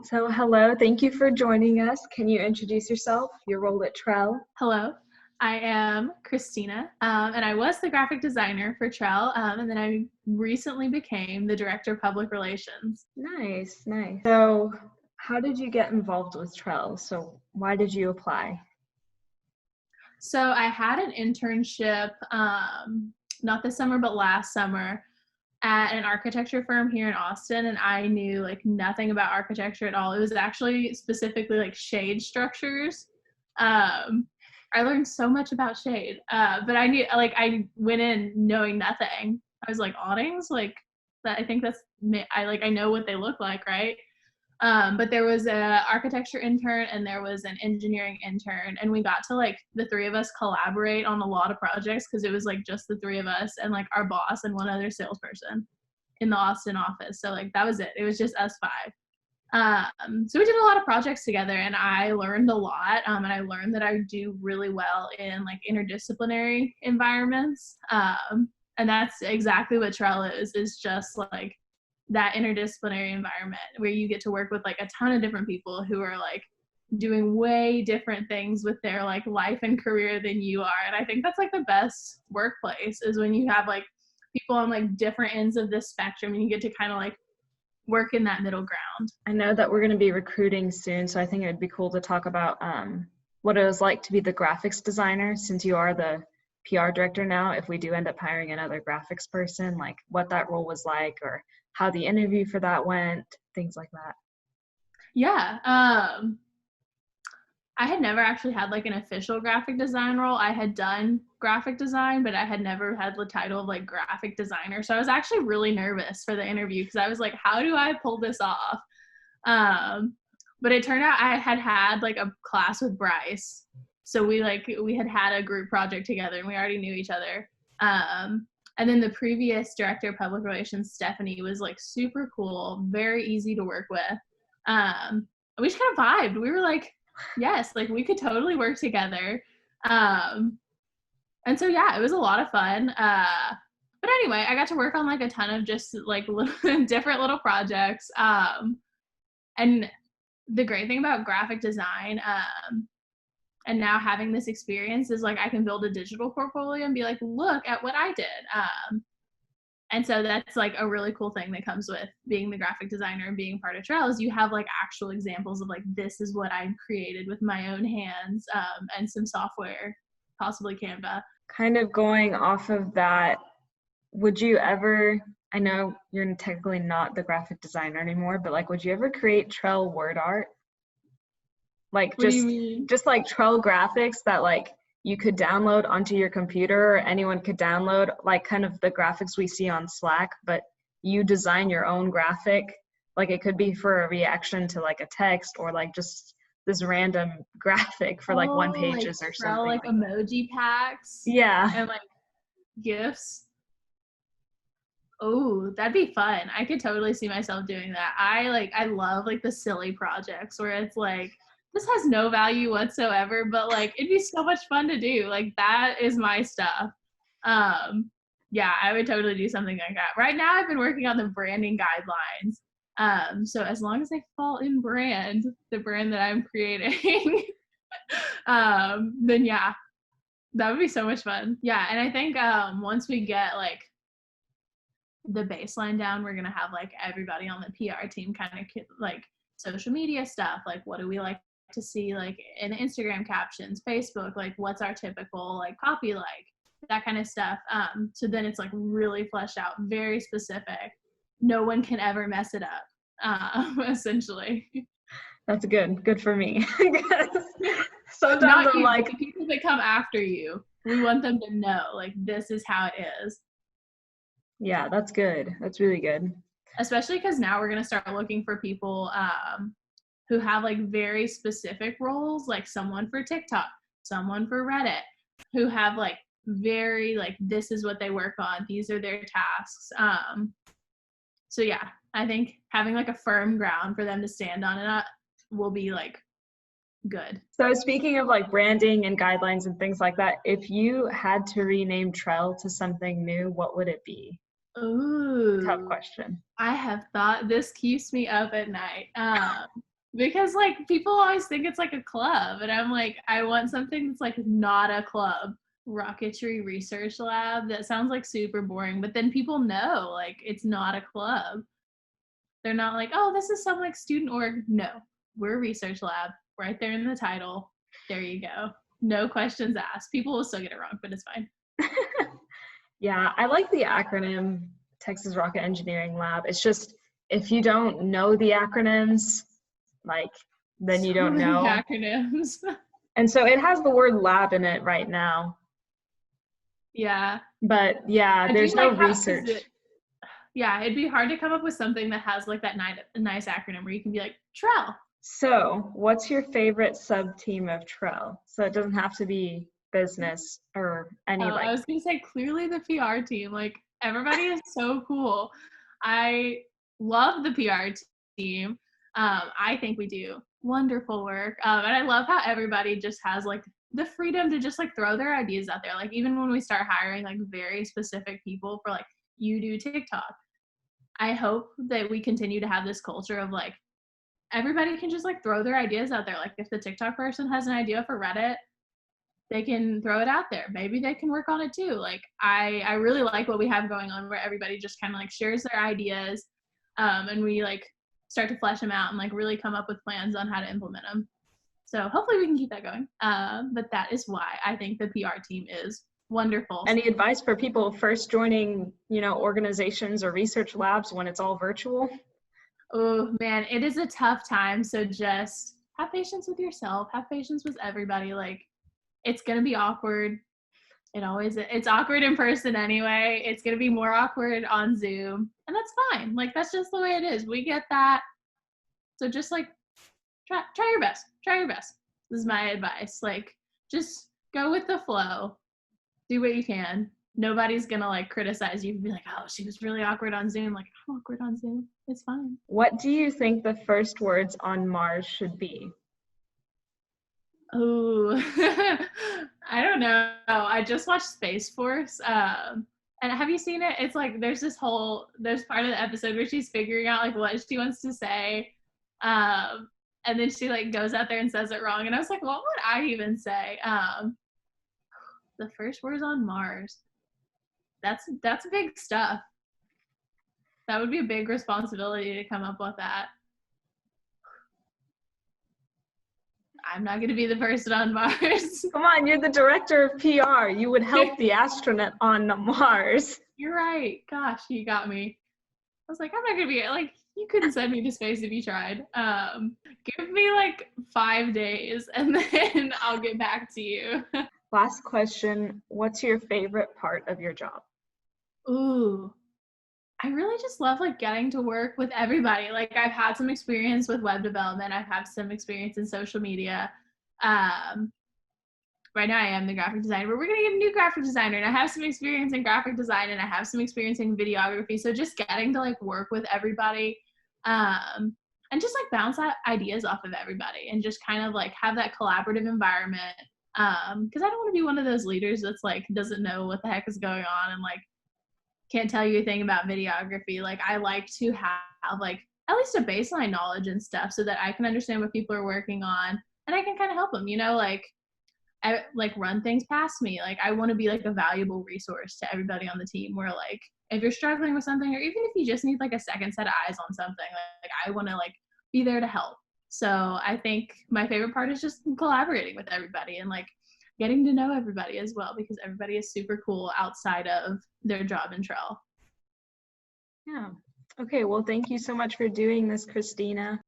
So hello, thank you for joining us. Can you introduce yourself, your role at TREL? Hello, I am Kristina, and I was the graphic designer for TREL, and then I recently became the director of public relations. Nice, nice. So how did you get involved with TREL? So why did you apply? So I had an internship, not this summer, but last summer at an architecture firm here in Austin, and I knew like nothing about architecture at all. It was actually specifically like shade structures. I learned so much about shade, but I went in knowing nothing. I was like, awnings, like that. I think I know what they look like, right? But there was a architecture intern and there was an engineering intern, and we got to like the three of us collaborate on a lot of projects because it was like just the three of us and like our boss and one other salesperson in the Austin office. So like that was it. It was just us five. So we did a lot of projects together, and I learned a lot. And I learned that I do really well in like interdisciplinary environments. And that's exactly what TREL is just like that interdisciplinary environment where you get to work with like a ton of different people who are like doing way different things with their like life and career than you are. And I think that's like the best workplace is when you have like people on like different ends of the spectrum and you get to kind of like work in that middle ground. I know that we're going to be recruiting soon, so I think it would be cool to talk about what it was like to be the graphics designer since you are the PR director now. If we do end up hiring another graphics person, like what that role was like or how the interview for that went, things like that. Yeah. I had never actually had like an official graphic design role. I had done graphic design, but I had never had the title of like graphic designer. So I was actually really nervous for the interview because I was like, how do I pull this off? But it turned out I had like a class with Bryce. So we had a group project together and we already knew each other. And then the previous director of public relations, Stephanie, was like super cool, very easy to work with. We just kind of vibed. We were like, yes, like we could totally work together. And so, yeah, it was a lot of fun. But anyway, I got to work on like a ton of just like different little projects. And the great thing about graphic design, and now having this experience is like I can build a digital portfolio and be like, look at what I did. And so that's like a really cool thing that comes with being the graphic designer and being part of TREL is you have like actual examples of like, this is what I created with my own hands, and some software, possibly Canva. Kind of going off of that, would you ever, I know you're technically not the graphic designer anymore, but like, would you ever create TREL word art? Like just like TREL graphics that like you could download onto your computer or anyone could download, like kind of the graphics we see on Slack, but you design your own graphic. Like it could be for a reaction to like a text or like just this random graphic for like one pages like or something. Like emoji packs. Yeah. And like GIFs. Oh, that'd be fun. I could totally see myself doing that. I love like the silly projects where it's like, this has no value whatsoever, but like it'd be so much fun to do. Like that is my stuff. Yeah, I would totally do something like that. Right now I've been working on the branding guidelines. So as long as they fall in brand, the brand that I'm creating, then yeah, that would be so much fun. Yeah, and I think once we get like the baseline down, we're gonna have like everybody on the PR team kind of like social media stuff. Like what do we like to see like in Instagram captions, Facebook, like what's our typical like copy, like that kind of stuff. So then it's like really fleshed out, very specific. No one can ever mess it up, essentially. That's good for me. Sometimes Not I'm you, like, the people that come after you, we want them to know like this is how it is. yeah, that's good. That's really good. Especially because now we're going to start looking for people who have like very specific roles, like someone for TikTok, someone for Reddit, who have like very like, this is what they work on, these are their tasks. So yeah, I think having like a firm ground for them to stand on it will be like good. So speaking of like branding and guidelines and things like that, if you had to rename TREL to something new, what would it be? Ooh, tough question. I have thought, this keeps me up at night. Because like people always think it's like a club, and I'm like, I want something that's like not a club. Rocketry research lab, that sounds like super boring, but then people know like it's not a club. They're not like, oh, this is some like student org. No, we're a research lab right there in the title. There you go. No questions asked. People will still get it wrong, but it's fine. Yeah, I like the acronym Texas Rocket Engineering Lab. It's just if you don't know the acronyms, like then you don't know. Acronyms. And so it has the word lab in it right now. Yeah. But yeah, there's no research. Yeah, it'd be hard to come up with something that has like that nice acronym where you can be like, TREL. So what's your favorite sub-team of TREL? So it doesn't have to be business or any I was going to say clearly the PR team. Like everybody is so cool. I love the PR team. I think we do wonderful work. And I love how everybody just has like the freedom to just like throw their ideas out there. Like even when we start hiring like very specific people for like, you do TikTok. I hope that we continue to have this culture of like, everybody can just like throw their ideas out there. Like if the TikTok person has an idea for Reddit, they can throw it out there. Maybe they can work on it too. Like I really like what we have going on where everybody just kind of like shares their ideas, and we like start to flesh them out and like really come up with plans on how to implement them. So hopefully we can keep that going. But that is why I think the PR team is wonderful. Any advice for people first joining, organizations or research labs when it's all virtual? Oh man, it is a tough time. So just have patience with yourself, have patience with everybody. Like it's going to be awkward. It's awkward in person anyway. It's going to be more awkward on Zoom, and that's fine. Like that's just the way it is. We get that. So just like try your best. Try your best. This is my advice. Like just go with the flow. Do what you can. Nobody's gonna like criticize you and be like, oh, she was really awkward on Zoom. Like, I'm awkward on Zoom. It's fine. What do you think the first words on Mars should be? Oh, I don't know. I just watched Space Force. And have you seen it? It's like there's part of the episode where she's figuring out like what she wants to say. And then she like goes out there and says it wrong. And I was like, what would I even say? The first words on Mars. That's big stuff. That would be a big responsibility to come up with that. I'm not going to be the person on Mars. Come on, you're the director of PR. You would help the astronaut on Mars. You're right. Gosh, you got me. I was like, I'm not going to be like, you couldn't send me to space if you tried. Give me like 5 days and then I'll get back to you. Last question. What's your favorite part of your job? Ooh, I really just love like getting to work with everybody. Like I've had some experience with web development. I've had some experience in social media. Right now I am the graphic designer, but we're going to get a new graphic designer, and I have some experience in graphic design and I have some experience in videography. So just getting to like work with everybody, and just like bounce ideas off of everybody and just kind of like have that collaborative environment. Cause I don't want to be one of those leaders that's like, doesn't know what the heck is going on and like, can't tell you a thing about videography. Like I like to have like at least a baseline knowledge and stuff so that I can understand what people are working on and I can kind of help them, like I like run things past me. Like I want to be like a valuable resource to everybody on the team where like if you're struggling with something or even if you just need like a second set of eyes on something, like I want to like be there to help. So I think my favorite part is just collaborating with everybody and like getting to know everybody as well, because everybody is super cool outside of their job in TREL. Yeah. Okay. Well, thank you so much for doing this, Kristina.